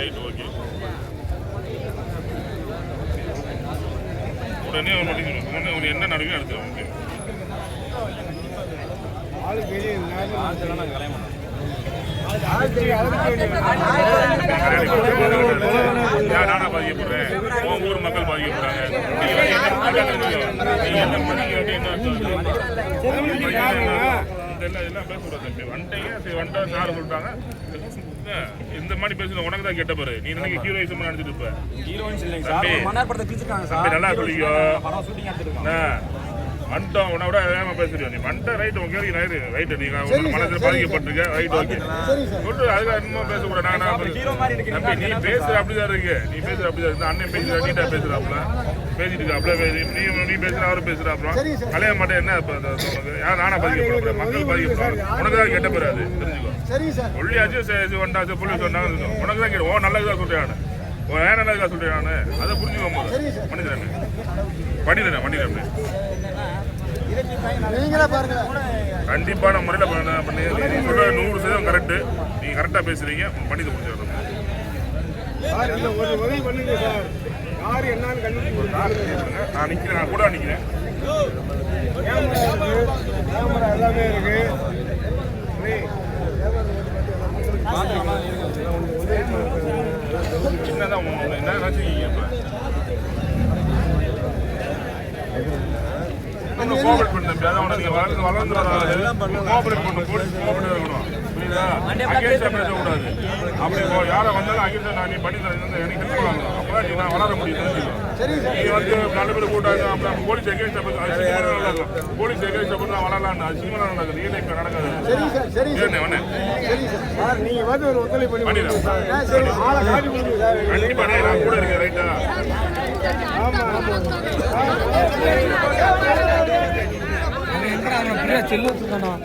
Right okay. உடனே ஒரு என்ன நடக்கும் எடுத்துரும். ஓகே நானா பாதிக்கப்படுறேன், உன் ஊர் மக்கள் பாதிக்கப்படுறாங்க. எல்லாம் பேசக்கூடாது தம்பி. வந்துட்டா சார் சொல்லிட்டாங்க இந்த மாதிரி பேசுறது உனக்கு தான் கெட்ட பாரு. நீ நினைக்க ஹீரோயிசம் நினைச்சிட்டு இருப்ப. நல்லா சொல்லிக்கோ. வந்துட்டோம் உன்னை விட வேகமாக பேசுறியா நீ? வந்துட்ட ரைட் உன் கேள்வி ரைட்டு. நீ மனசில் பாதிக்கப்பட்டிருக்க ரைட் ஓகே சொல்லிட்டு அதுக்காக இன்னும் பேசக்கூடாது. நான் தம்பி நீ பேசுற அப்படிதான் இருக்கு. நீ பேசுற அப்படிதான் இருக்கு. அண்ணன் பேசுற நீட்டா பேசுறாப்புல பேசிட்டு இருக்கா அப்படியே நீ பேசுற அவரும் பேசுறாப்புல. கல்யாணம் மாட்டேன் என்ன யார் நானா பாதிக்கப்படுறேன்? மக்கள் பாதிக்கப்படுறாங்க. உனக்கு தான் கெட்ட பேர் அது தெரிஞ்சுக்கோ. ஒள்ளியாச்சும் வந்தாச்சு போலீஸ் வந்தாங்க உனக்கு தான் கேட்டு ஓ நல்லதுதான் சொல்றேன். வேற நல்லதுக்காக சொல்றேன் நான். அதை புரிஞ்சுக்கோ போது பண்ணிடுறேன் கண்டிப்பான முறையில் பண்ணி நீ சொல்ற 100% கரெக்டு. நீங்க கரெக்டா பேசுறீங்க பண்ணி முடிச்சிடணும். நான் நிக்கிறேன், நான் கூட நிக்கிறேன். எல்லாமே இருக்கு. என்னதான் என்ன நினைச்சிருக்கீங்க? கோஆபரேட் பண்ண தம்பி. அதான் உனக்கு வளர்ந்து கோஆபரேட் பண்ணணும். போலீஸ் கோஆபரேட் இருக்கணும். புரியுதா? அகேன்ஸ்டா பேசக்கூடாது. அப்படி யாரை வந்தாலும் அகேன்ஸ்டா நீ பண்ணி எனக்கு ஹெல்ப் பண்ணாங்க. அப்பதான் நீ நான் வளர முடியும். நீ வந்து நல்ல பேர் கூட்டாங்க அப்புறம் போலீஸ் எகேன்ஸ்டா பேச நல்லா இருக்கும். போலீஸ் எகேன்ஸ்டா பேச வளரலான்னு அசிங்கமா நடக்குது. ரியல் லைஃப்ல நடக்காது. நீங்க வந்து ஒரு ஒத்துழைப்பு கண்டிப்பா நான் கூட இருக்கேன். ரைட்டா? ஆமா